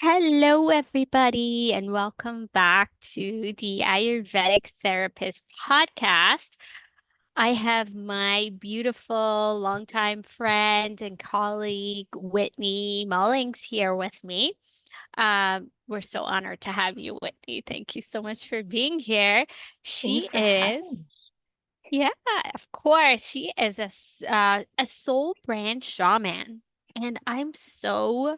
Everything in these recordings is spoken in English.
Hello, everybody, and welcome back to the Ayurvedic Therapist podcast. I have my beautiful longtime friend and colleague, Whitney Mullings, here with me. We're so honored to have you, Whitney. Thank you so much for being here. She Thanks for having is me. yeah, of course. She is a soul brand shaman, and I'm so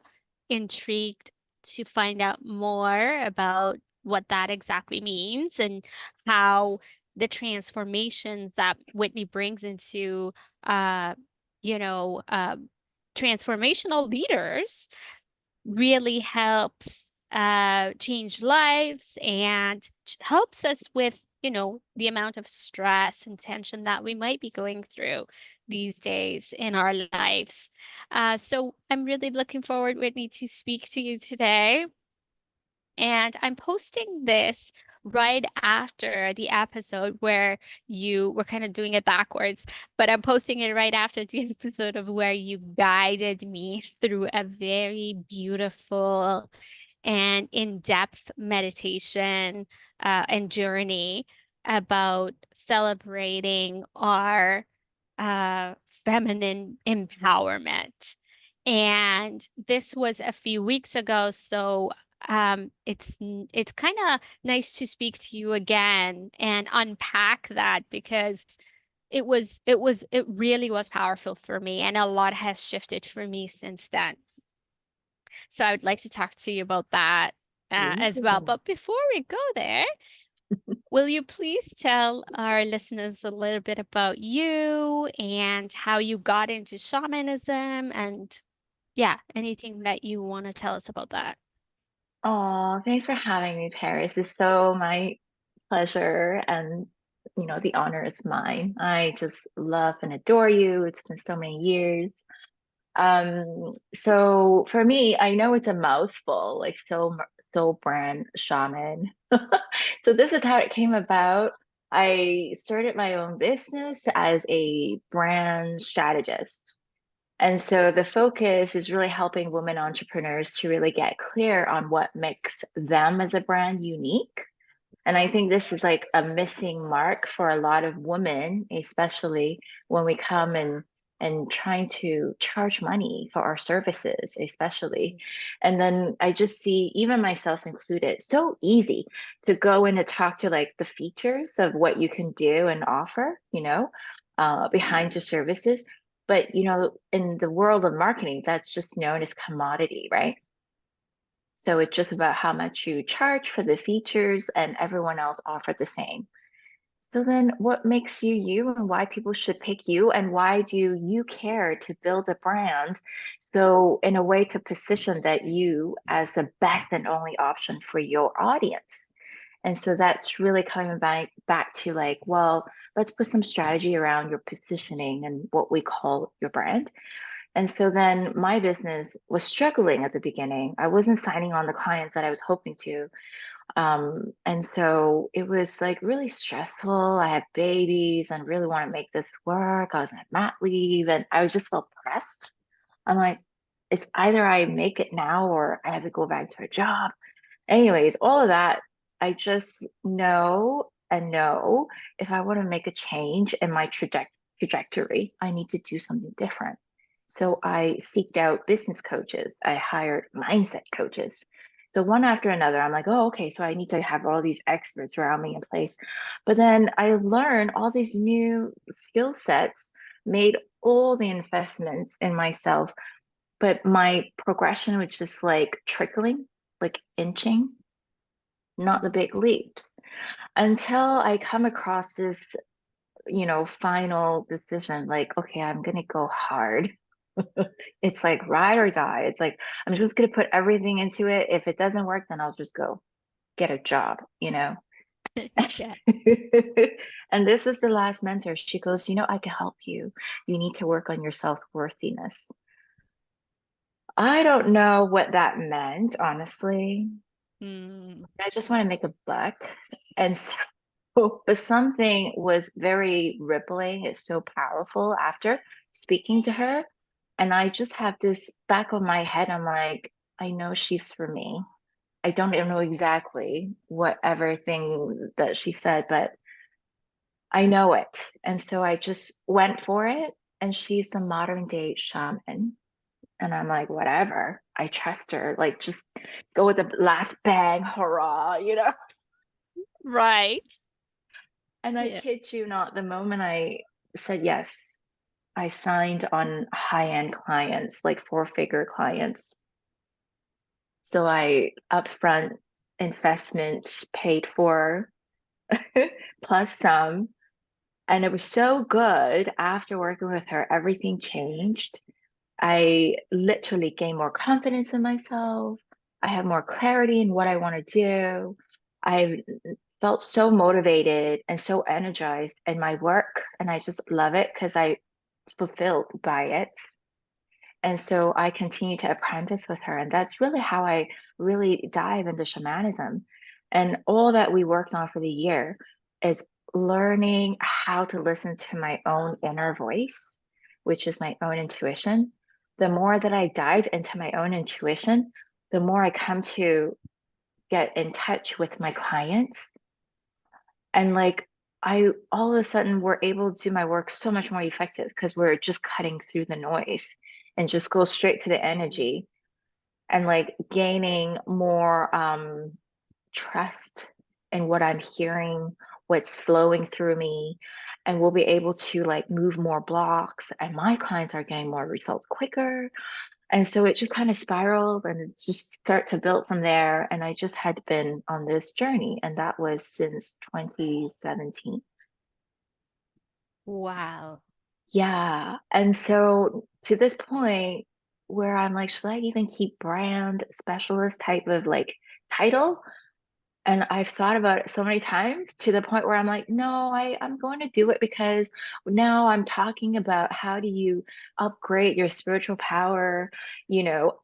intrigued to find out more about what that exactly means and how the transformations that Whitney brings into uh, you know, transformational leaders really helps change lives and helps us with, the amount of stress and tension that we might be going through these days in our lives. So I'm really looking forward, Whitney, to speak to you today. And I'm posting this right after the episode where you were kind of doing it backwards, but I'm posting it right after the episode of where you guided me through a very beautiful and in-depth meditation and journey about celebrating our feminine empowerment. And this was a few weeks ago, so it's kind of nice to speak to you again and unpack that because it really was powerful for me, and a lot has shifted for me since then. So I would like to talk to you about that as well. Ooh. But before we go there, will you please tell our listeners a little bit about you and how you got into shamanism and yeah, anything that you want to tell us about that? Oh, thanks for having me, Paris. It's so my pleasure, and the honor is mine. I just love and adore you. It's been so many years. So for me, I know it's a mouthful, like soul brand shaman. So this is how it came about. I started my own business as a brand strategist. And so the focus is really helping women entrepreneurs to really get clear on what makes them as a brand unique. And I think this is like a missing mark for a lot of women, especially when we come and trying to charge money for our services, especially. And then I just see, even myself included, so easy to go in and talk to like the features of what you can do and offer, behind your services. But in the world of marketing, that's just known as commodity, right? So it's just about how much you charge for the features, and everyone else offer the same. So then what makes you you, and why people should pick you, and why do you care to build a brand? So in a way to position that you as the best and only option for your audience. And so that's really coming back to like, well, let's put some strategy around your positioning and what we call your brand. And so then my business was struggling at the beginning. I wasn't signing on the clients that I was hoping to. And so it was like really stressful. I had babies and really want to make this work. I was on mat leave and I was just felt pressed. I'm like, it's either I make it now or I have to go back to a job. Anyways, all of that, I just know if I want to make a change in my trajectory, I need to do something different. So I seeked out business coaches. I hired mindset coaches. So one after another, I'm like, oh, okay, so I need to have all these experts around me in place. But then I learned all these new skill sets, made all the investments in myself, but my progression was just like trickling, like inching, not the big leaps, until I come across this, final decision like, okay, I'm going to go hard. It's like ride or die. It's like, I'm just going to put everything into it. If it doesn't work, then I'll just go get a job. Yeah. And this is the last mentor. She goes, I can help you. You need to work on your self-worthiness. I don't know what that meant, honestly. Mm. I just want to make a buck. And so, but something was very rippling. It's so powerful after speaking to her. And I just have this back of my head. I'm like, I know she's for me. I don't even know exactly whatever thing that she said, but I know it. And so I just went for it. And she's the modern day shaman. And I'm like, whatever. I trust her. Like, just go with the last bang, hurrah, you know? Right. And I Yeah. kid you not, the moment I said yes, I signed on high-end clients, like four-figure clients. So I upfront investment paid for plus some. And it was so good after working with her, everything changed. I literally gained more confidence in myself. I have more clarity in what I want to do. I felt so motivated and so energized in my work. And I just love it because I fulfilled by it. And so I continue to apprentice with her. And that's really how I really dive into shamanism. And all that we worked on for the year is learning how to listen to my own inner voice, which is my own intuition. The more that I dive into my own intuition, the more I come to get in touch with my clients. And like, I all of a sudden we're able to do my work so much more effective because we're just cutting through the noise and just go straight to the energy and like gaining more trust in what I'm hearing, what's flowing through me, and we'll be able to like move more blocks. And my clients are getting more results quicker. And so it just kind of spiraled and it just start to build from there. And I just had been on this journey, and that was since 2017. Wow. Yeah. And so to this point where I'm like, should I even keep brand specialist type of like title? And I've thought about it so many times to the point where I'm like, no, I'm going to do it because now I'm talking about how do you upgrade your spiritual power,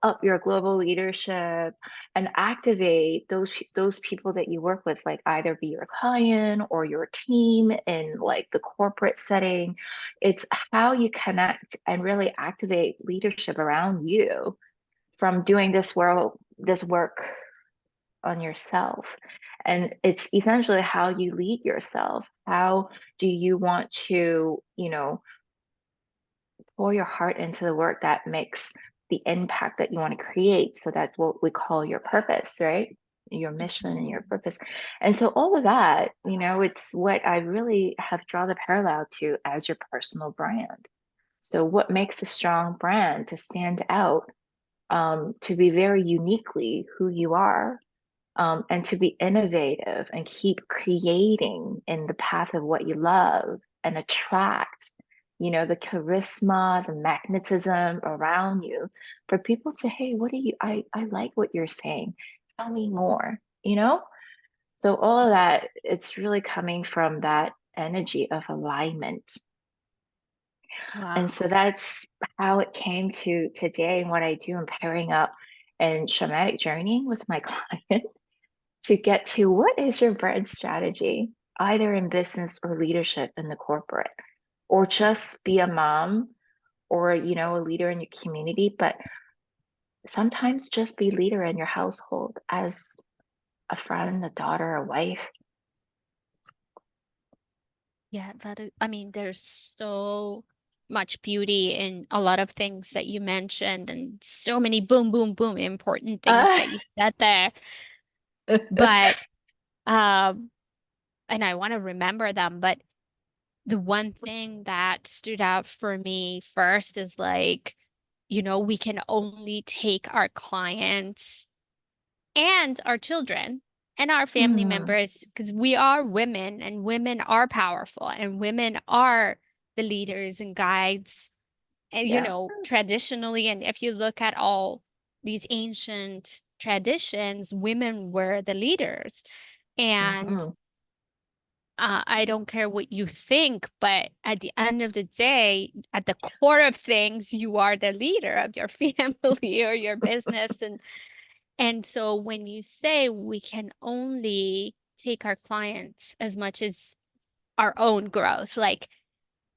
up your global leadership and activate those people that you work with, like either be your client or your team in like the corporate setting. It's how you connect and really activate leadership around you from doing this work on yourself. And it's essentially how you lead yourself. How do you want to, pour your heart into the work that makes the impact that you want to create? So that's what we call your purpose, right? Your mission and your Mhm. purpose. And so all of that, it's what I really have drawn the parallel to as your personal brand. So what makes a strong brand to stand out, to be very uniquely who you are, and to be innovative and keep creating in the path of what you love and attract, the charisma, the magnetism around you for people to, hey, what are you, I like what you're saying. Tell me more, you know? So all of that, it's really coming from that energy of alignment. And Wow. so that's how it came to today and what I do in pairing up and shamanic journeying with my client to get to what is your brand strategy, either in business or leadership in the corporate, or just be a mom or, a leader in your community, but sometimes just be leader in your household as a friend, a daughter, a wife. Yeah, I mean, there's so much beauty in a lot of things that you mentioned and so many boom, boom, boom important things Uh, that you said there. But, um, and I want to remember them, but the one thing that stood out for me first is like, we can only take our clients and our children and our family mm, members because we are women and women are powerful and women are the leaders and guides. And, yeah. traditionally, and if you look at all these ancient traditions, women were the leaders. And Hmm. I don't care what you think, but at the end of the day, at the core of things, you are the leader of your family or your business. And so when you say we can only take our clients as much as our own growth, like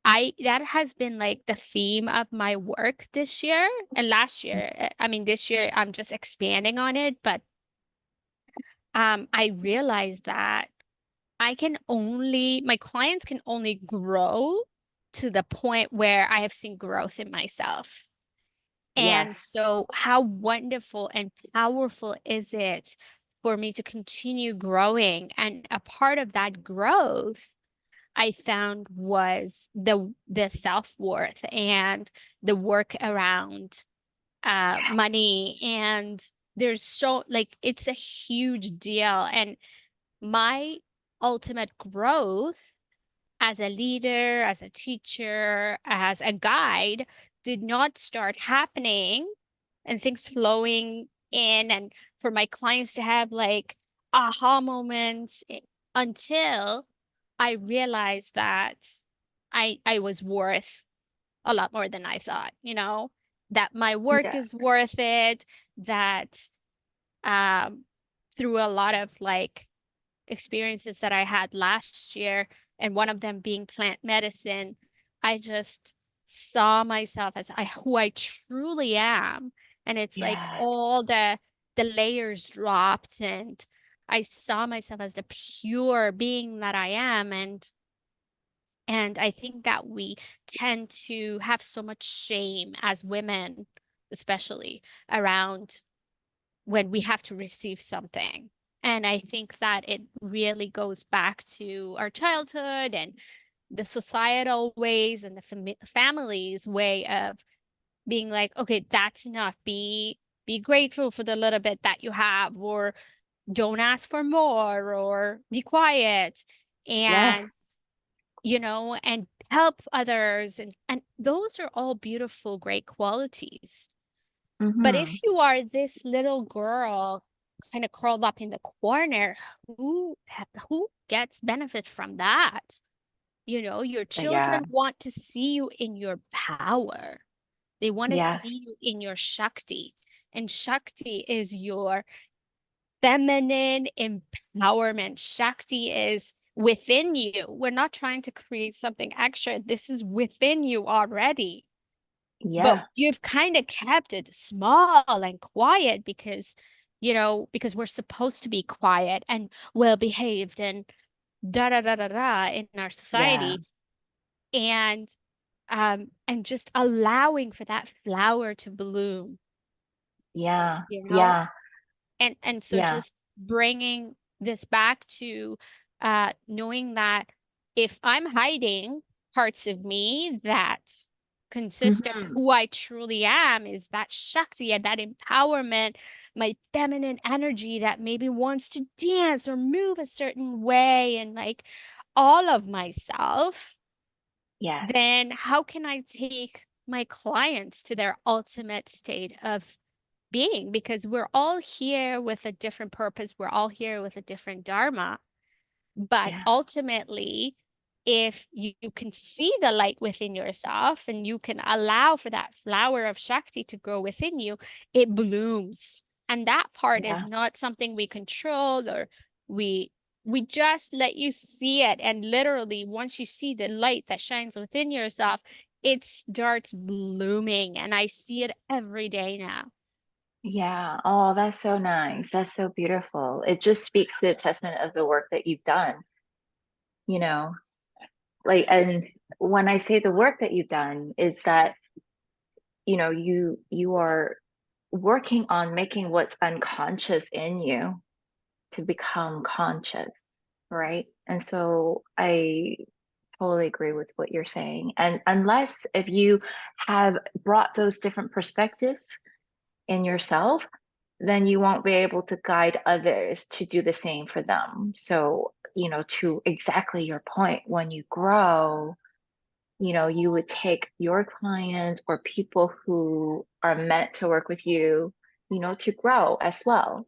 that has been like the theme of my work this year and last year. I mean, this year I'm just expanding on it, but I realized that my clients can only grow to the point where I have seen growth in myself. And Yes. so, how wonderful and powerful is it for me to continue growing? And a part of that growth I found was the self-worth and the work around money. And there's so like it's a huge deal. And my ultimate growth as a leader, as a teacher, as a guide did not start happening and things flowing in and for my clients to have like aha moments until I realized that I was worth a lot more than I thought, that my work Yeah. is worth it, that um through a lot of like experiences that I had last year, and one of them being plant medicine, I just saw myself as who I truly am. And it's like Yeah. all the layers dropped, and I saw myself as the pure being that I am. And I think that we tend to have so much shame as women, especially around when we have to receive something. And I think that it really goes back to our childhood and the societal ways and the family's way of being like, okay, that's enough. Be grateful for the little bit that you have, or don't ask for more, or be quiet. And Yes. and help others, and those are all beautiful, great qualities. But Mm-hmm. if you are this little girl kind of curled up in the corner, who gets benefit from that? Your Yeah. children want to see you in your power. They want to see Yes. you in your Shakti. And Shakti is your feminine empowerment. Shakti is within you. We're not trying to create something extra. This is within you already, but Yeah. you've kind of kept it small and quiet because we're supposed to be quiet and well behaved and da da da da da in our Yeah. society, and just allowing for that flower to bloom, Yeah. you know Yeah. and so Yeah. just bringing this back to knowing that if I'm hiding parts of me that consist of Mm-hmm. who I truly am, is that Shakti and that empowerment, my feminine energy that maybe wants to dance or move a certain way, and like all of myself, Yes. then how can I take my clients to their ultimate state of being? Because we're all here with a different purpose. We're all here with a different dharma. But Yeah. ultimately, if you can see the light within yourself and you can allow for that flower of Shakti to grow within you, it blooms. And that part is Yeah. not something we control, or we we just let you see it. And literally, once you see the light that shines within yourself, it starts blooming. And I see it every day now. Yeah. Oh, that's so nice. That's so beautiful. It just speaks to the testament of the work that you've done, you know, like, and when I say the work that you've done, is that, you are working on making what's unconscious in you to become conscious, right? And so I totally agree with what you're saying. And unless if you have brought those different perspectives in yourself, then you won't be able to guide others to do the same for them. So, to exactly your point, when you grow, you would take your clients or people who are meant to work with you, to grow as well.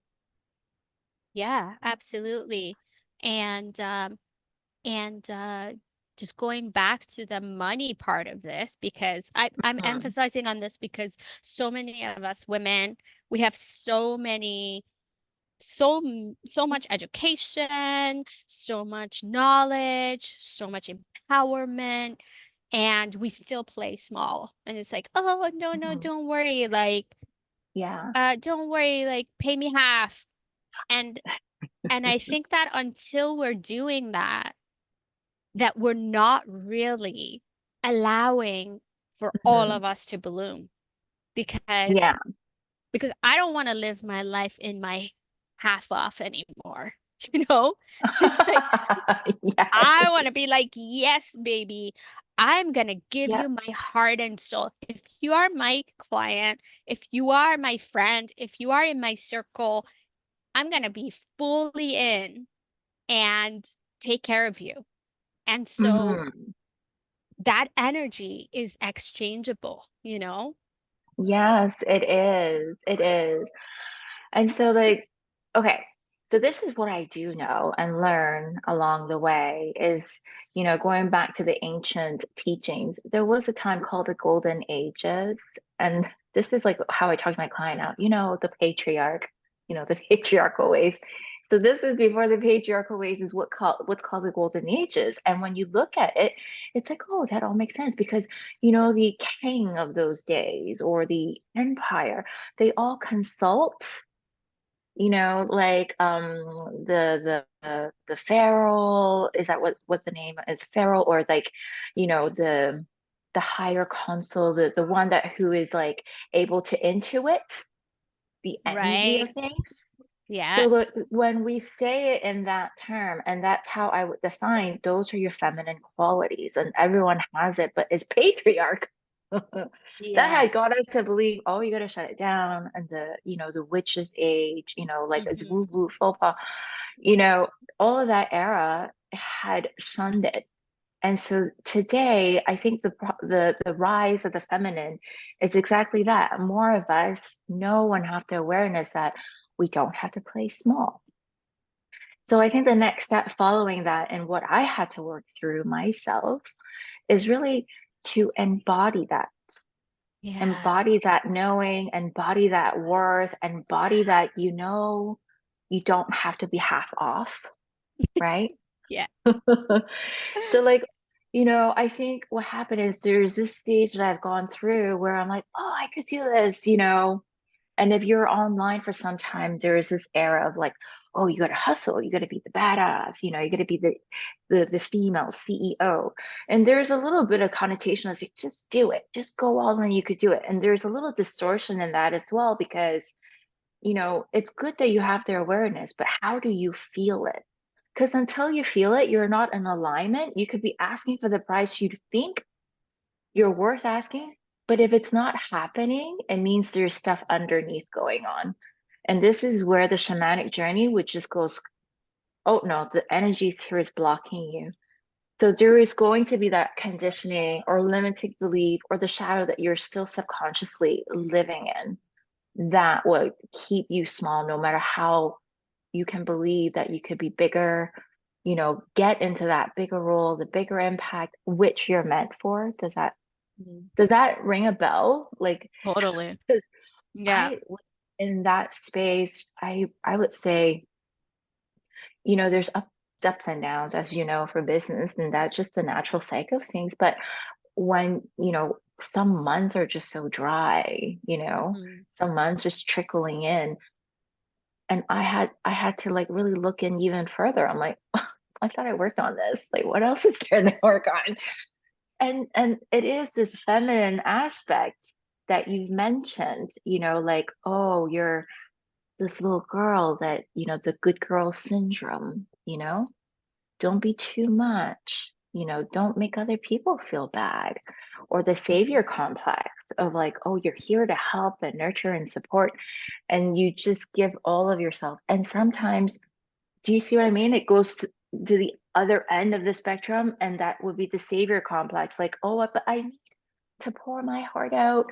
Yeah, absolutely. And just going back to the money part of this, because I'm Hmm. emphasizing on this because so many of us women, we have so much education, so much knowledge, so much empowerment, and we still play small. And it's like, oh, no, no, Mhm. don't worry. Like, Yeah. don't worry, like pay me half. And I think that until we're doing that, that we're not really allowing for all Mhm. of us to bloom because Yeah. I don't want to live my life in my half off anymore. You know? It's like I Yes. want to be like, yes, baby, I'm going to give Yep. you my heart and soul. If you are my client, if you are my friend, if you are in my circle, I'm going to be fully in and take care of you. And so Mhm. that energy is exchangeable, you know? Yes, it is. It is. And so, like, okay, so this is what I do know and learn along the way is, going back to the ancient teachings, there was a time called the Golden Ages. And this is like how I talk to my client now, the patriarch, the patriarchal ways. So this is before the patriarchal ways is what's called the Golden Ages. And when you look at it, it's like, oh, that all makes sense because, the king of those days or the empire, they all consult like the pharaoh, is that what the name is, pharaoh, or like the higher consul, the one that who is like able to intuit the energy of Right. things. So look, Yes. when we say it in that term, and that's how I would define, those are your feminine qualities, and everyone has it, but it's patriarch. That had Yes. got us to believe, oh, you got to shut it down, and the witch's age, like it's woo Hmm. woo faux pas, you know, all of that era had shunned it. And so today, I think the rise of the feminine is exactly that. More of us know and have the awareness that we don't have to play small. So I think the next step following that and what I had to work through myself is really to Yeah. embody that knowing, embody that worth, embody that you don't have to be half off, right? Yeah. So like, I think what happened is there's this stage that I've gone through where I'm like, oh, I could do this, And if you're online for some time, there's this era of like, oh, you gotta hustle, you gotta be the badass, you gotta be the female CEO. And there's a little bit of connotation that's like, just do it, just go all in, you could do it. And there's a little distortion in that as well, because it's good that you have the awareness, but how do you feel it? Because until you feel it, you're not in alignment. You could be asking for the price you think you're worth asking, but if it's not happening, it means there's stuff underneath going on. And this is where the shamanic journey, which just goes, oh no, the energy here is blocking you. So there is going to be that conditioning or limiting belief or the shadow that you're still subconsciously living in that will keep you small no matter how you can believe that you could be bigger, get into that bigger role, the bigger impact, which you're meant for. Mhm. Does that ring a bell? Like, Totally. because Yeah. I, in that space, I would say, there's ups and downs, as you know, for business, and that's just the natural cycle of things. But when, some months are just so dry, Mhm. some months just trickling in, and I had to like really look in even further. I'm like, I thought I worked on this. Like, what else is there to work on? And it is this feminine aspect that you've mentioned, like, oh, you're this little girl that, the good girl syndrome, don't be too much, don't make other people feel bad. Or the savior Mhm. complex of like, oh, you're here to help and nurture and support. And you just give all of yourself. And sometimes, do you see what I mean? It goes to the other end of the spectrum, and that would be the savior complex. Like, oh, but I need to pour my heart out.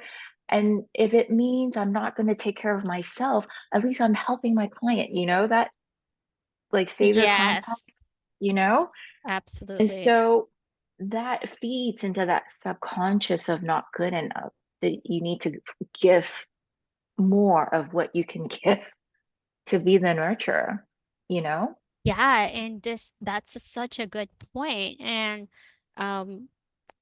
And if it means I'm not going to take care of myself, at least I'm helping my client, that like savior complex, Yes. you know? And Absolutely. so that feeds into that subconscious of not good enough, that you need to give more of what you can give to be the nurturer, you know? Yeah, and that's such a good point. And um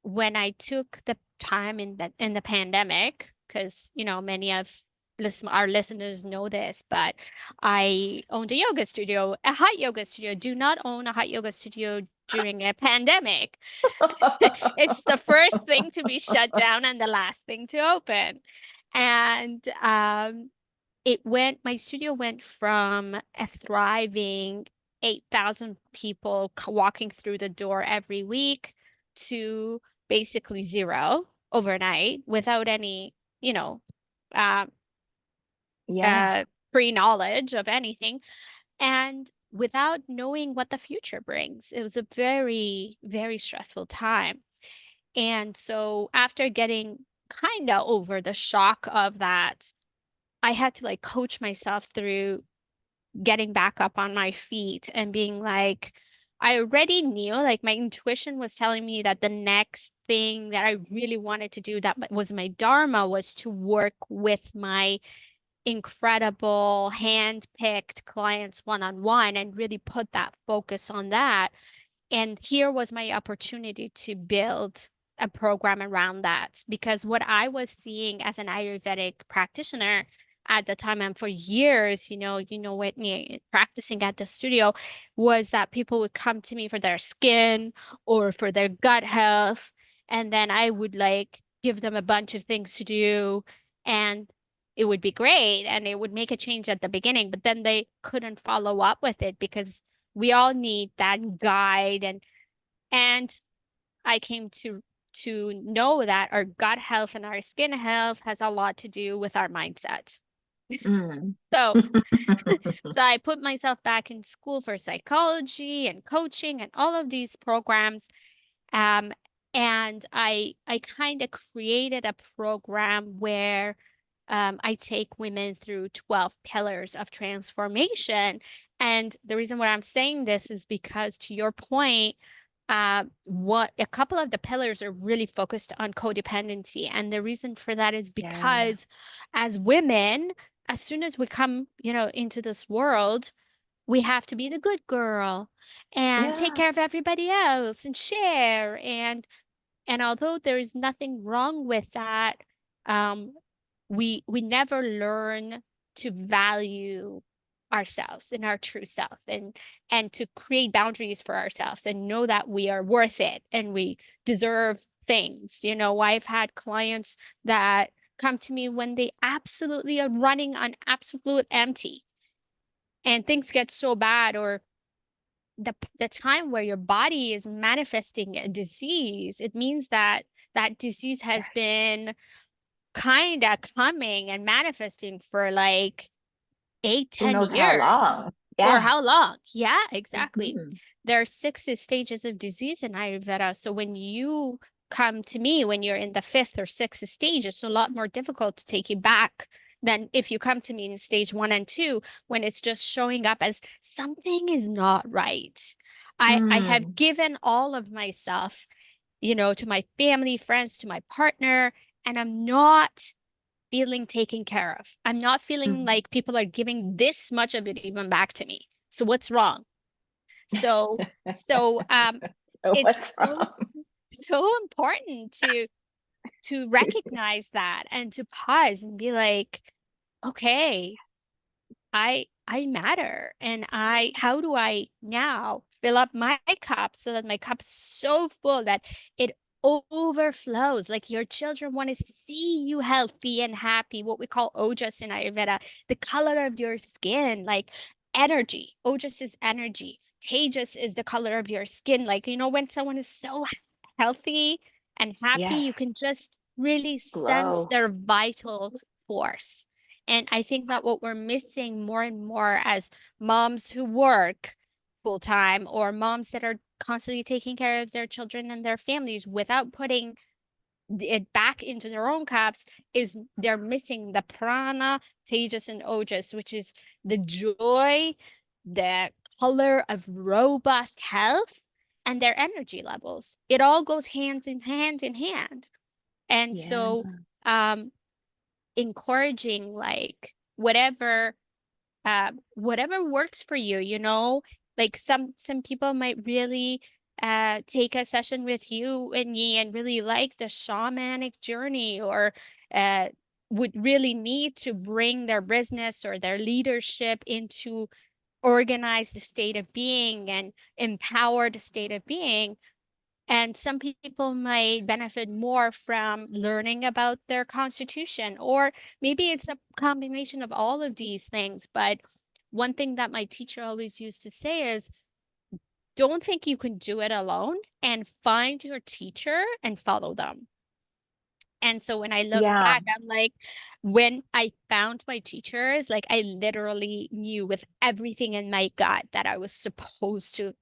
when I took the time in the pandemic, because many of our listeners know this, but I owned a yoga studio, a hot yoga studio. Do not own a hot yoga studio during a pandemic. It's the first thing to be shut down and the last thing to open. And my studio went from a thriving 8,000 people walking through the door every week to basically zero overnight without any, you know, uh, Yeah. uh, pre-knowledge of anything and without knowing what the future brings. It was a very, very stressful time. And so after getting kind of over the shock of that, I had to like coach myself through getting back up on my feet and being like, I already knew, like my intuition was telling me that the next thing that I really wanted to do that was my dharma was to work with my incredible hand-picked clients one-on-one and really put that focus on that. And here was my opportunity to build a program around that because what I was seeing as an Ayurvedic practitioner at the time and for years, Whitney, practicing at the studio was that people would come to me for their skin or for their gut health. And then I would like give them a bunch of things to do and it would be great and it would make a change at the beginning, but then they couldn't follow up with it because we all need that guide and I came to know that our gut health and our skin health has a lot to do with our mindset. Mm. So so I put myself back in school for psychology and coaching and all of these programs. um, and I kind of created a program where I take women through 12 pillars of transformation. And the reason why I'm saying this is because, to your point, what a couple of the pillars are really focused on codependency. And the reason for that is Yeah. because as women, as soon as we come, into this world, we have to be the good girl and take Yeah. care of everybody else and share. And although there is nothing wrong with that, um, we never learn to value ourselves and our true self and to create boundaries for ourselves and know that we are worth it and we deserve things. I've had clients that come to me when they absolutely are running on absolute empty and things get so bad or the time where your body is manifesting a disease, it means that that disease has Yes. been kind of coming and manifesting for like eight, Who ten knows how years. long? For Yeah. how long? Yeah, exactly. Hmm. There are six stages of disease in Ayurveda. So when you come to me when you're in the fifth or sixth stage, it's a lot more difficult to take you back than if you come to me in stage one and two, when it's just showing up as something is not right. I have Mm. given all of myself, to my family, friends, to my partner, and I'm not feeling taken care of. I'm not feeling Mm. like people are giving this much of it even back to me. So what's wrong? So, so So what's it's so wrong? so important to recognize that and to pause and be like, okay, I matter and I how do I now fill up my cup so that my cup's so full that it overflows, like your children want to see you healthy and happy, what we call ojas in Ayurveda, the color of your skin, like energy. Ojas is energy. Tejas is the color of your skin, like when someone is so healthy and happy, you Yes. can just really sense Glow. their vital force. And I think that what we're missing more and more as moms who work full time or moms that are constantly taking care of their children and their families without putting it back into their own cups is they're missing the prana, tejas, and ojas, which is the joy, the color of robust health, and their energy levels. It all goes hands in hand in hand. And Yeah. so, um, encouraging like whatever works for you, like some people might really take a session with you and me and really like the shamanic journey, or uh, would really need to bring their business or their leadership into organized state of being and empowered state of being. And some people might benefit more from learning about their constitution, or maybe it's a combination of all of these things. But one thing that my teacher always used to say is, don't think you can do it alone, and find your teacher and follow them. And so when I look Yeah. back, I'm like, when I found my teachers, like I literally knew with everything in my gut that I was supposed to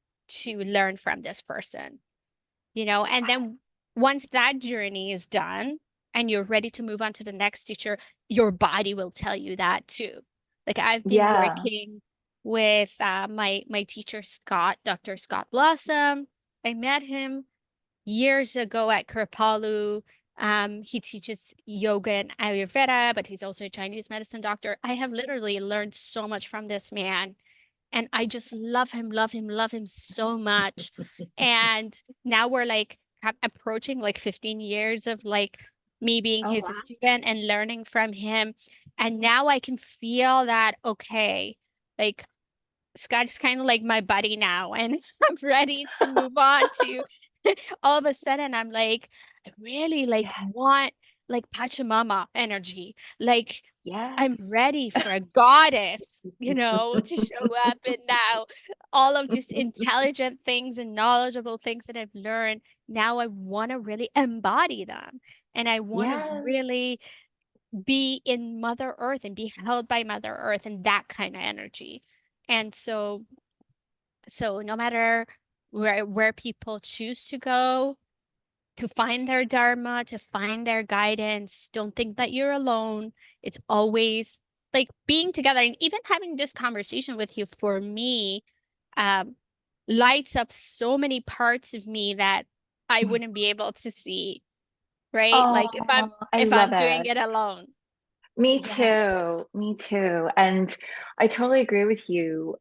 learn from this person, and then once that journey is done and you're ready to move on to the next teacher, your body will tell you that too. Like I've been Yeah. working with my teacher Scott, Dr. Scott Blossom. I met him years ago at Kripalu. He teaches yoga and Ayurveda, but he's also a Chinese medicine doctor. I have literally learned so much from this man, and I just love him, love him, love him so much. And now we're like approaching like 15 years of like me being Oh, his wow. student and learning from him. And now I can feel that, okay, like Scott's kind of like my buddy now, and I'm ready to move on to all of a sudden I'm like, I really like Yes. want like Pachamama energy. Like Yes. I'm ready for a goddess, to show up. And now all of these intelligent things and knowledgeable things that I've learned, now I want to really embody them. And I want to Yes. really be in Mother Earth and be held by Mother Earth and that kind of energy. And so no matter where people choose to go to find their dharma, to find their guidance, don't think that you're alone. It's always like being together, and even having this conversation with you for me um lights up so many parts of me that I wouldn't be able to see, right? Like if I'm Oh, I if love I'm doing it. it alone. Me Yeah. too. Me too. And I totally agree with you.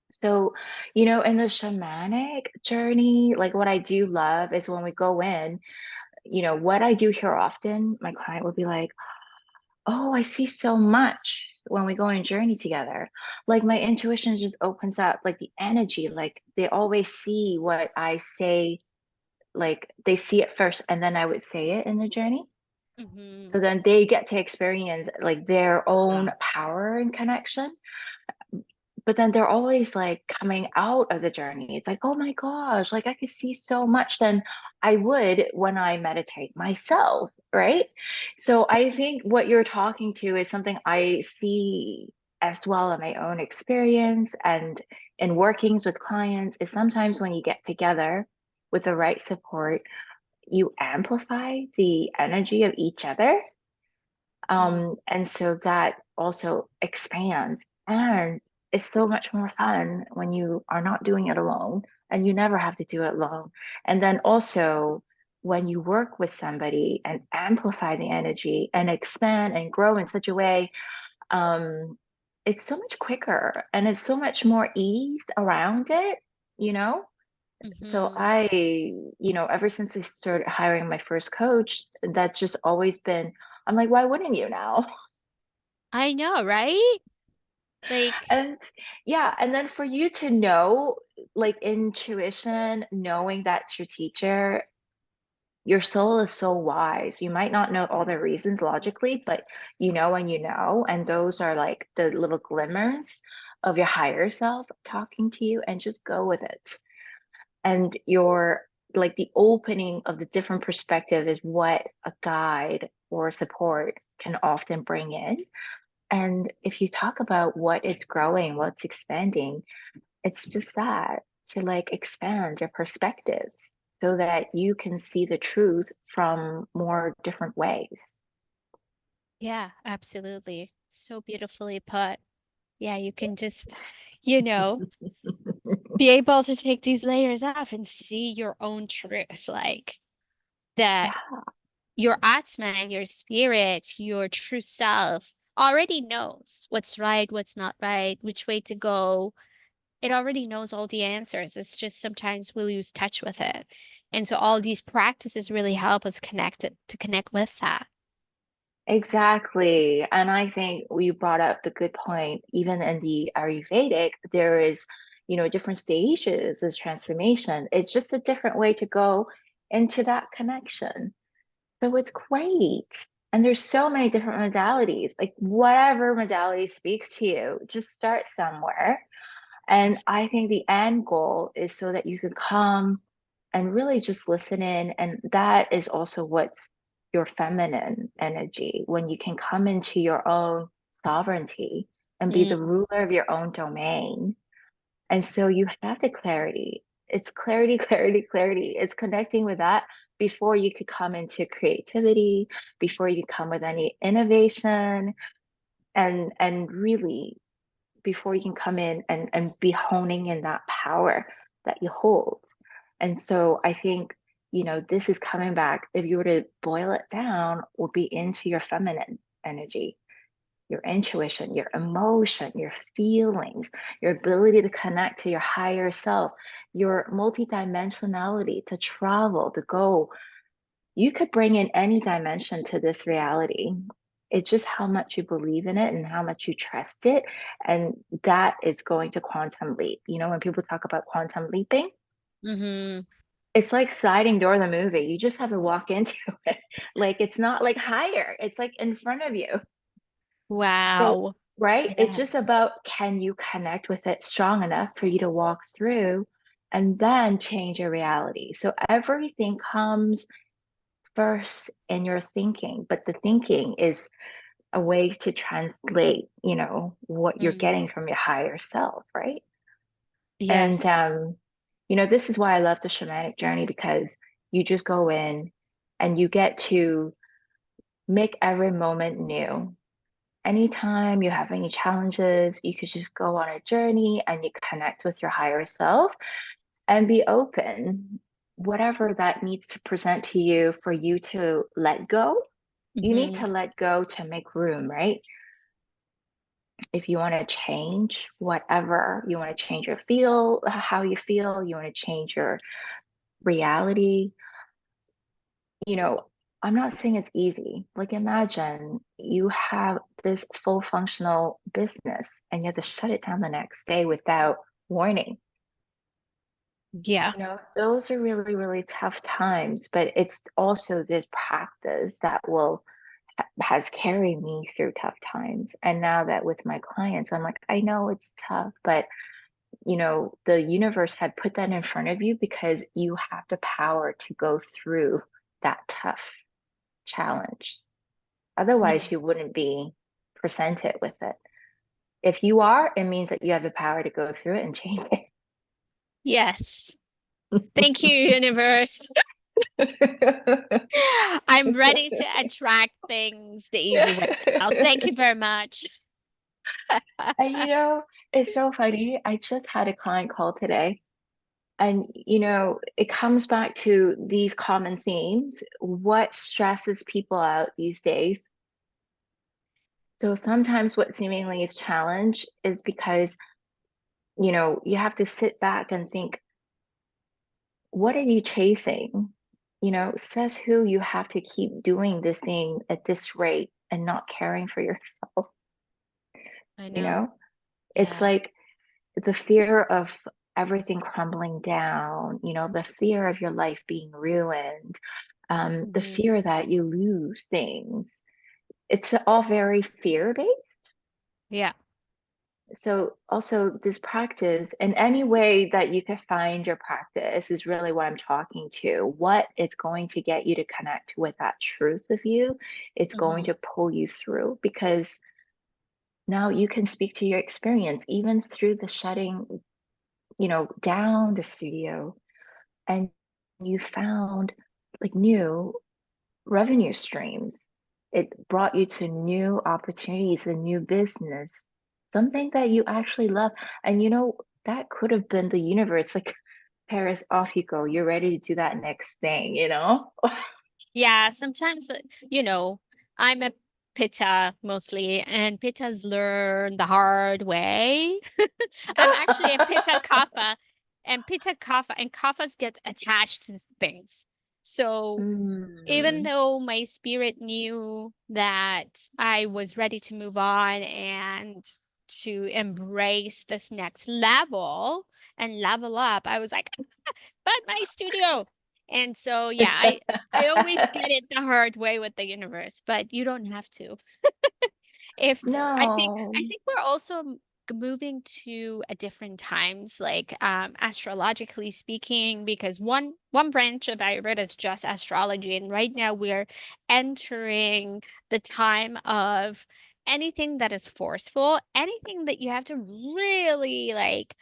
So, in the shamanic journey, like what I do love is when we go in, what I do hear often, my client will be like, oh, I see so much when we go on a journey together. Like my intuition just opens up, like the energy, like they always see what I say, like they see it first, and then I would say it in the journey. Hmm. So then they get to experience like their own power and connection. But then they're always like coming out of the journey. It's like, oh my gosh, like I could see so much than I would when I meditate myself, right? So I think what you're talking to is something I see as well in my own experience and in workings with clients is sometimes when you get together with the right support, you amplify the energy of each other, and so that also expands. And it's so much more fun when you are not doing it alone and you never have to do it alone. And then also when you work with somebody and amplify the energy and expand and grow in such a way, um, it's so much quicker and it's so much more ease around it, you know? So Hmm. ever since I started hiring my first coach, that's just always been, I'm like, why wouldn't you now? I know, right? Like, And yeah, and then for you to know, like intuition, knowing that's your teacher, your soul is so wise. You might not know all the reasons logically, but you know when you know. And those are like the little glimmers of your higher self talking to you, and just go with it. And your like the opening of the different perspective is what a guide or support can often bring in. And if you talk about what it's growing, what's expanding, it's just that to like expand your perspectives so that you can see the truth from more different ways. yeah, absolutely. So beautifully put. Yeah, you can just, you know, be able to take these layers off and see your own truth, like that Yeah. your Atma, your spirit, your true self already knows what's right, what's not right, which way to go. it already knows all the answers. It's just sometimes we lose touch with it. And so all these practices really help us connect with that. Exactly. And I think you brought up the good point. Even in the Ayurvedic, there is, different stages of transformation. It's just a different way to go into that connection. So it's great. And there's so many different modalities. Like whatever modality speaks to you, just start somewhere. And I think the end goal is so that you can come and really just listen in. And that is also what's your feminine energy, when you can come into your own sovereignty and be the Mm, ruler of your own domain. And so you have the clarity. It's clarity, clarity, clarity. It's connecting with that before you could come into creativity, before you could come with any innovation, and really before you can come in and be honing in that power that you hold. And so I think, this is coming back, if you were to boil it down, will be into your feminine energy, your intuition, your emotion, your feelings, your ability to connect to your higher self, your multidimensionality, to travel, to go. You could bring in any dimension to this reality. It's just how much you believe in it and how much you trust it. And that is going to quantum leap. When people talk about quantum leaping, hmm it's like sliding door the movie. You just have to walk into it. Like it's not like higher, it's like in front of you. So, Wow. right? It's Yeah. just about, can you connect with it strong enough for you to walk through and then change your reality? So everything comes first in your thinking, but the thinking is a way to translate, what you're Mm, getting from your higher self, right? And yes. this is why I love the shamanic journey, because you just go in and you get to make every moment new. Anytime you have any challenges, you could just go on a journey and you connect with your higher self and be open. Whatever that needs to present to you for you to let go, you need hmm to let go to make room, right? If you want to change whatever, you want to change your feel, how you feel, you want to change your reality, you know, I'm not saying it's easy. Like imagine you have this full functional business and you have to shut it down the next day without warning. Yeah. Those are really, really tough times, but it's also this practice that will has carried me through tough times. And now that with my clients, I'm like, I know it's tough, but the universe had put that in front of you because you have the power to go through that tough challenge. Yeah. Otherwise, you wouldn't be presented with it. If you are, it means that you have the power to go through it and change Yes. Thank you, universe. it. I'm ready to attract things the easy way now. Thank you very much. And it's so funny. I just had a client call today, and it comes back to these common themes. What stresses people out these days? So sometimes what seemingly is challenge is because, you have to sit back and think, what are you chasing? Says who, you have to keep doing this thing at this rate and not caring for yourself, I you know. know? It's Yeah. like the fear of everything crumbling down, the fear of your life being ruined, the hmm fear that you lose things. It's all very fear-based. Yeah. So also this practice, in any way that you can find your practice, is really what I'm talking to. What it's going to get you to connect with that truth of you, it's going hmm to pull you through, because now you can speak to your experience even through the shutting, down the studio, and you found like new revenue streams. It brought you to new opportunities, a new business, something that you actually love. And that could have been the universe, like, Paris, off you go. You're ready to do that next thing, Yeah. Sometimes, I'm a Pitta mostly, and Pittas learn the hard way. I'm actually a Pitta Kapha, and Pitta Kapha and Kaphas get attached to things. So even Mm, though my spirit knew that I was ready to move on and to embrace this next level and level up, I was like, but my studio. And so, yeah, I always get it the hard way with the universe, but you don't have to. If I no, think we're also moving to a different times, like astrologically speaking, because one branch of Ayurveda is just astrology, and right now we're entering the time of anything that is forceful, anything that you have to really let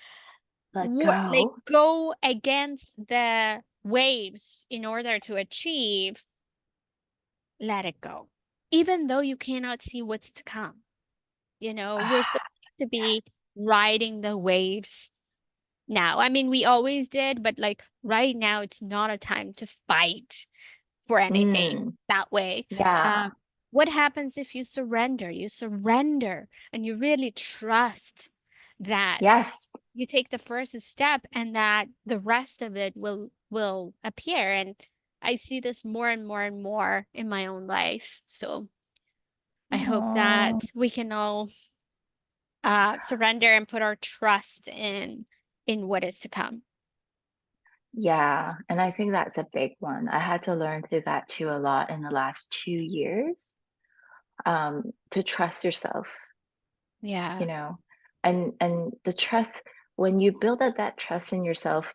like go. go against the waves in order to achieve, let it go. Even though you cannot see what's to come. We're Ah, supposed to be yes. riding the waves now. I mean, we always did, but like right now, it's not a time to fight for anything Mm, that way. yeah. Um, what happens if you surrender? You surrender and you really trust that Yes. you take the first step and that the rest of it will appear. And I see this more and more and more in my own life. So I hope Oh, that we can all surrender and put our trust in what is to come. yeah. And I think that's a big one. I had to learn through that too a lot in the last 2 years, to trust yourself, you Yeah. know, and the trust, when you build up that trust in yourself,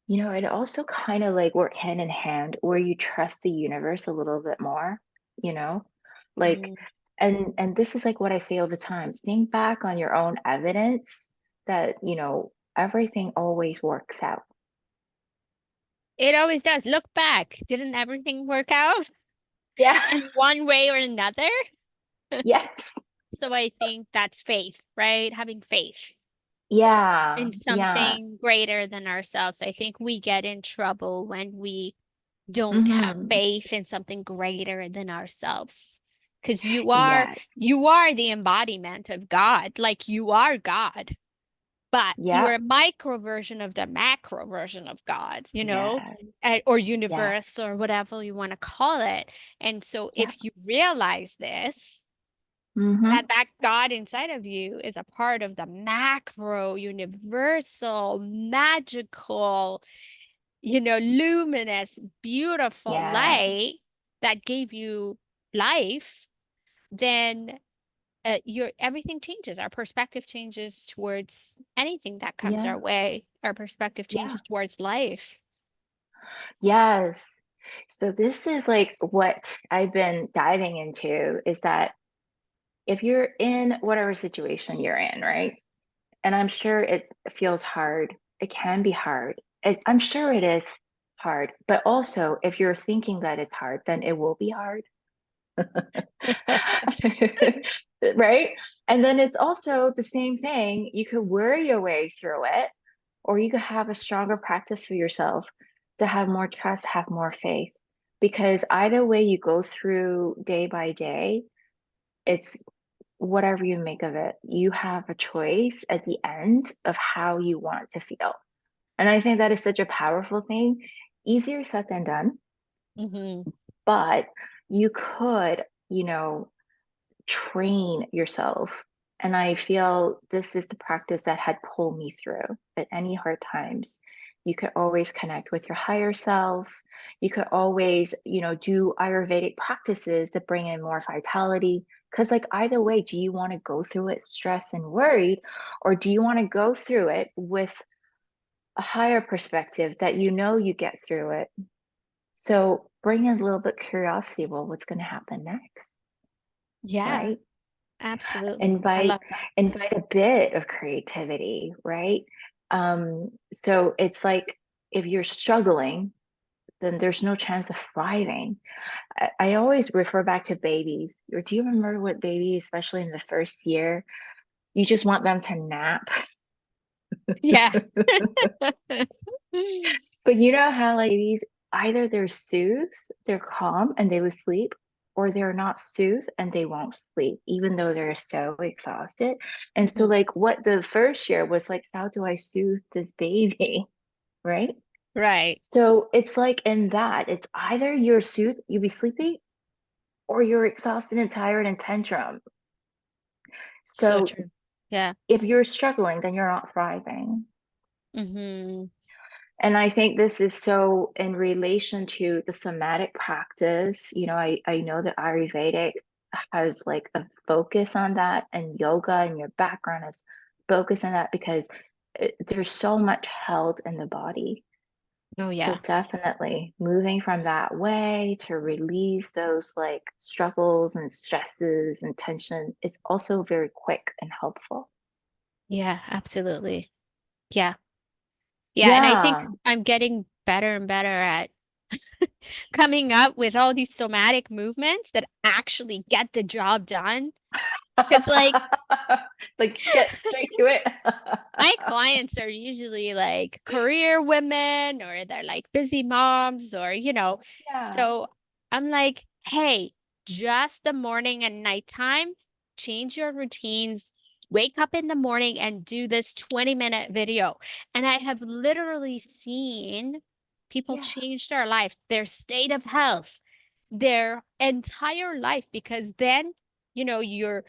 it also kind of like work hand in hand where you trust the universe a little bit more, you know? Like, Mm. and this is like what I say all the time. Think back on your own evidence that, everything always works out. It always does. Look back. Didn't everything work out Yeah. in one way or another? Yes. So I think that's faith, right? Having faith Yeah. in Yeah. something greater than ourselves. I think we get in trouble when we don't have Hmm. faith in something greater than ourselves. Because you are Yes. you are the embodiment of God. Like you are God. But you're Yeah. a micro version of the macro version of God, Yes. or Yes. universe or whatever you want to call it. And so Yeah. if you realize this, Hmm. that God inside of you is a part of the macro, universal, magical, luminous, beautiful Yeah. light that gave you life, then your everything changes. Our perspective changes towards anything that comes our Yeah. way. Our perspective Yeah. changes towards life. Yes. So this is like what I've been diving into is that if you're in whatever situation you're in, right? And I'm sure it feels hard. It can be hard. I'm sure it is hard. But also, if you're thinking that it's hard, then it will be hard. Right? And then it's also the same thing. You could worry your way through it, or you could have a stronger practice for yourself to have more trust, have more faith. Because either way you go through day by day, it's whatever you make of it. You have a choice at the end of how you want to feel. And I think that is such a powerful thing. Easier said than done, Hmm. but you could, train yourself. And I feel this is the practice that had pulled me through at any hard times. You could always connect with your higher self. You could always, do Ayurvedic practices that bring in more vitality. Because, like, either way, do you want to go through it stressed and worried, or do you want to go through it with a higher perspective that you get through it? So, bring in a little bit curiosity. Well, what's going to happen next? Yeah, Right? absolutely. I invite love that. invite a bit of creativity, right? So it's like if you're struggling, then there's no chance of thriving. I always refer back to babies. Or do you remember what babies, especially in the first year, you just want them to nap? Yeah. But you know how like babies, either they're soothed, they're calm, and they would sleep, or they're not soothed and they won't sleep, even though they're so exhausted. And so, Mhm. like, what the first year was like, how do I soothe this baby? Right? Right. So it's like in that, it's either you're soothed, you be sleepy, or you're exhausted and tired and tantrum. So So true. Yeah. if you're struggling, then you're not thriving. Hmm. And I think this is so in relation to the somatic practice. I know that Ayurvedic has like a focus on that, and yoga and your background is focus on that because there's so much held in the body. Oh, So yeah. definitely moving from that way to release those like struggles and stresses and tension, it's also very quick and helpful. Yeah, absolutely. Yeah. Yeah. And I think Yeah. I'm getting better and better at coming up with all these somatic movements that actually get the job done. Because, like, Like get straight to it. my clients are usually like career women or they're like busy moms or, Yeah. so I'm like, hey, just the morning and nighttime, change your routines, wake up in the morning and do this 20-minute video. And I have literally seen people Yeah. change their life, their state of health, their entire life, because then, you're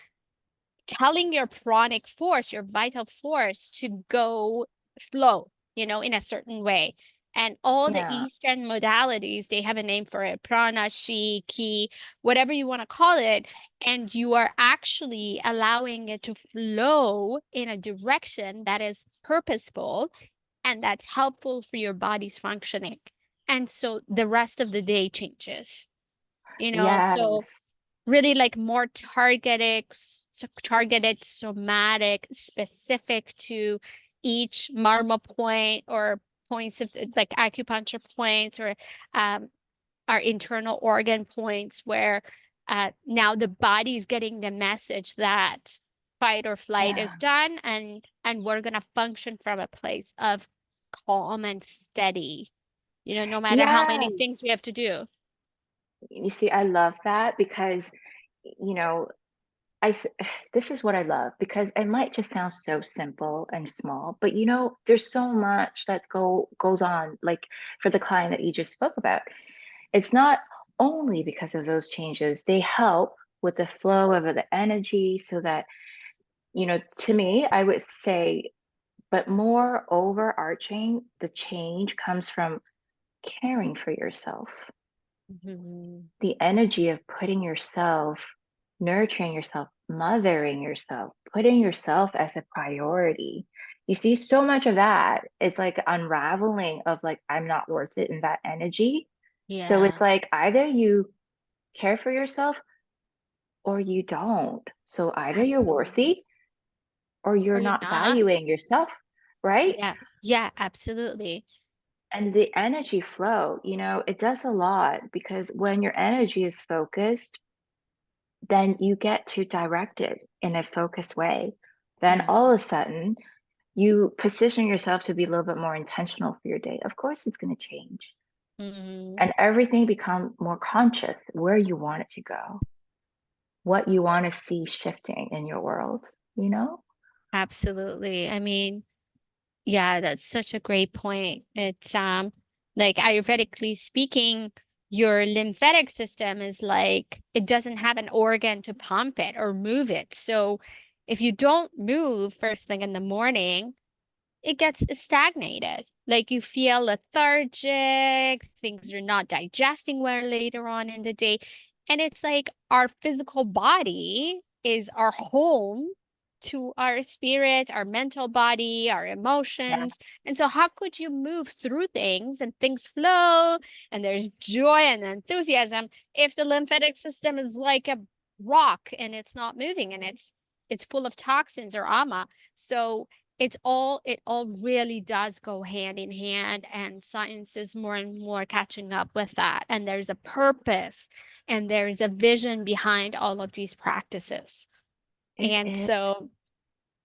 telling your pranic force, your vital force to go flow, in a certain way. And all the Yeah. Eastern modalities, they have a name for it, prana, shi, ki, whatever you want to call it. And you are actually allowing it to flow in a direction that is purposeful and that's helpful for your body's functioning. And so the rest of the day changes, so Yes. really like more targeted, somatic, specific to each marma point or points of like acupuncture points or um, our internal organ points where now the body is getting the message that fight or flight is Yeah. done, and we're going to function from a place of calm and steady, no matter how many things Yes. we have to do. You see, I love that because, you know, this is what I love because it might just sound so simple and small, but there's so much goes on, like for the client that you just spoke about. It's not only because of those changes, they help with the flow of the energy so that, to me, I would say, but more overarching, the change comes from caring for yourself, Mhm. the energy of putting yourself, nurturing yourself, mothering yourself, putting yourself as a priority. You see so much of that. It's like unraveling of like, I'm not worth it in that energy. So it's Yeah, like either you care for yourself or you don't. So either you're absolutely. worthy or you're Or you're not not. valuing yourself, right? Yeah, yeah, absolutely. And the energy flow, it does a lot because when your energy is focused, then you get to direct it in a focused way. Then Yeah. all of a sudden, you position yourself to be a little bit more intentional for your day. Of course, it's going to change. Hmm. And everything become more conscious where you want it to go, what you want to see shifting in your world, you know? Absolutely. I mean, yeah, that's such a great point. It's like Ayurvedically speaking, your lymphatic system is like it doesn't have an organ to pump it or move it. So if you don't move first thing in the morning, it gets stagnated. Like you feel lethargic, things are not digesting well later on in the day. And it's like our physical body is our home to our spirit, our mental body, our emotions. Yes. And so, how could you move through things and things flow and there's joy and enthusiasm if the lymphatic system is like a rock and it's not moving and it's full of toxins or ama? So, it all really does go hand in hand, and science is more and more catching up with that, and there's a purpose and there's a vision behind all of these practices. It And is. so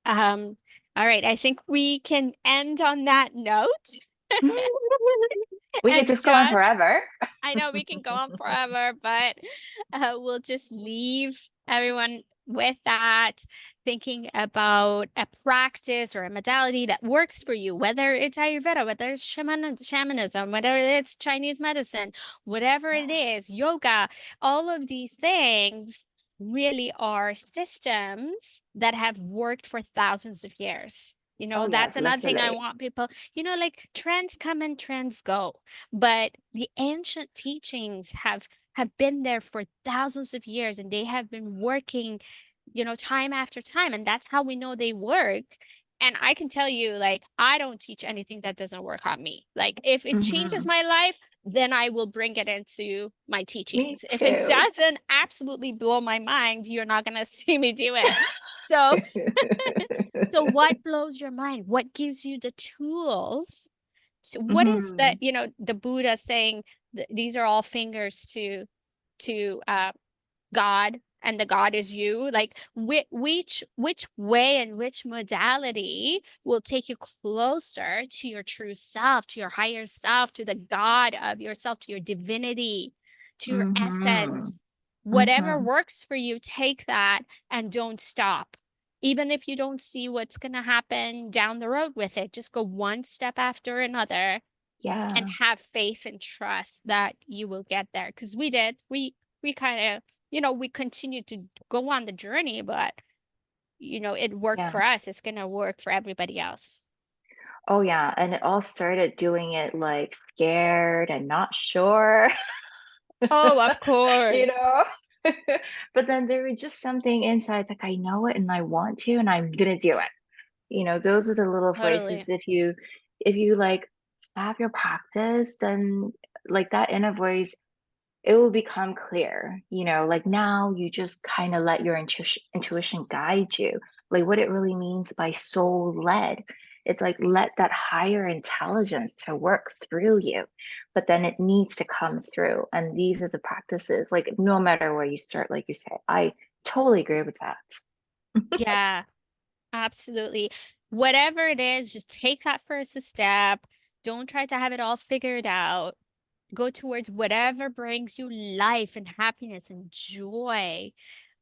all right, I think we can end on that note. We could And just go on just forever. I know we can go on forever, but we'll just leave everyone with that, thinking about a practice or a modality that works for you, whether it's Ayurveda, whether it's shamanism, whether it's Chinese medicine, whatever it Yeah. is, yoga, all of these things really are systems that have worked for thousands of years. Oh That's yes, another thing I literally. want people, like trends come and trends go, but the ancient teachings have been there for thousands of years, and they have been working, time after time, and that's how we know they work. And I can tell you, like, I don't teach anything that doesn't work on me. Like, if it changes Hmm. my life, then I will bring it into my Me teachings. If it too. doesn't absolutely blow my mind, you're not going to see me do it. So what blows your mind? What gives you the tools? So what is that, Hmm. the Buddha saying these are all fingers to God, and the God is you. Like, which way and which modality will take you closer to your true self, to your higher self, to the God of yourself, to your divinity, to your Hmm. essence. Whatever Hmm. works for you, take that and don't stop. Even if you don't see what's going to happen down the road with it, just go one step after another and Yeah. have faith and trust that you will get there. Because we did. We kind of, we continued to go on the journey, but it worked Yeah. for us. It's gonna work for everybody else. Oh yeah. And it all started doing it like scared and not sure, Oh, of you course. know? But then there was just something inside, like I know it and I want to, and I'm gonna do it. Those are the little voices. Totally. If you like have your practice, then like that inner voice, it will become clear. Like now you just kind of let your intuition guide you, like what it really means by soul led. It's like let that higher intelligence to work through you, but then it needs to come through. And these are the practices, like no matter where you start, like you say, I totally agree with that. Yeah, absolutely. Whatever it is, just take that first step. Don't try to have it all figured out. Go towards whatever brings you life and happiness and joy.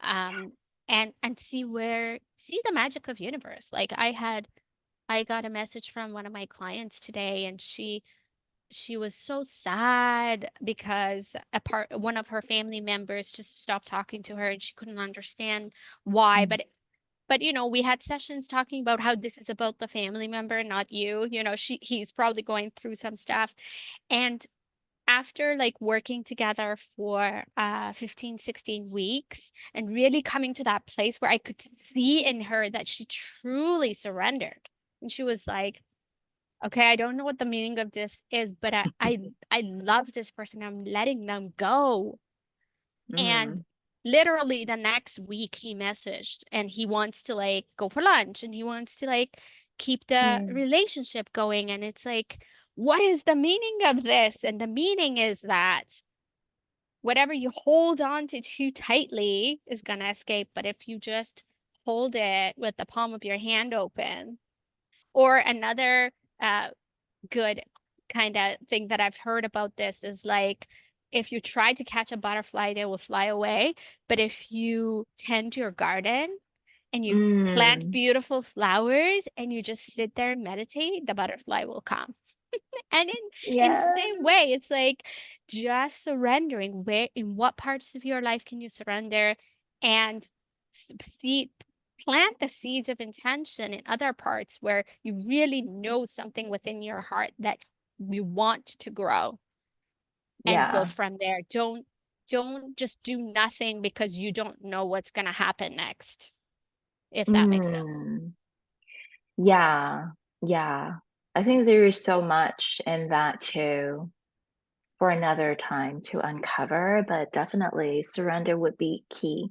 Um, Yes. and see the magic of universe. Like, I got a message from one of my clients today, and she was so sad because one of her family members just stopped talking to her, and she couldn't understand why. Mm. But we had sessions talking about how this is about the family member, not you. He's probably going through some stuff. And after like working together for 15, 16 weeks and really coming to that place where I could see in her that she truly surrendered. And she was like, okay, I don't know what the meaning of this is, but I love this person. I'm letting them go. And Mm. literally the next week he messaged and he wants to like go for lunch and he wants to like keep the Mm. relationship going. And it's like, what is the meaning of this? And the meaning is that whatever you hold on to too tightly is going to escape. But if you just hold it with the palm of your hand open, or another uh, good kind of thing that I've heard about this is like, if you try to catch a butterfly, they will fly away. But if you tend your garden and you plant Mm. beautiful flowers and you just sit there and meditate, the butterfly will come. And in the Yeah. same way, it's like just surrendering. Where in what parts of your life can you surrender and see plant the seeds of intention in other parts where you really know something within your heart that you want to grow, and go Yeah. from there. Don't just do nothing because you don't know what's going to happen next, if that makes sense. Mm. Yeah. Yeah. I think there is so much in that too for another time to uncover, but definitely surrender would be key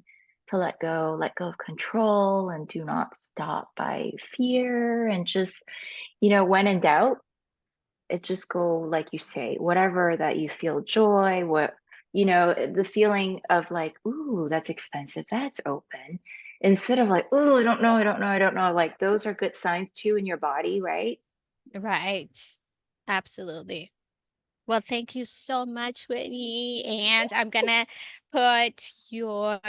to let go of control and do not stop by fear and just, when in doubt, it just go like you say, whatever that you feel joy, the feeling of like, ooh, that's expensive, that's open. Instead of like, ooh, I don't know, I don't know, I don't know. Like those are good signs too in your body, right? Right. Absolutely. Well, thank you so much, Whitney. And I'm gonna put your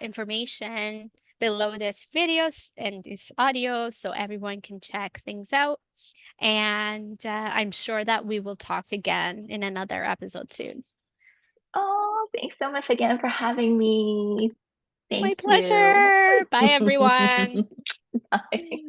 information below this videos and this audio so everyone can check things out. And I'm sure that we will talk again in another episode soon. Oh, thanks so much again for having me. My Thank you. pleasure. Bye, everyone. Bye.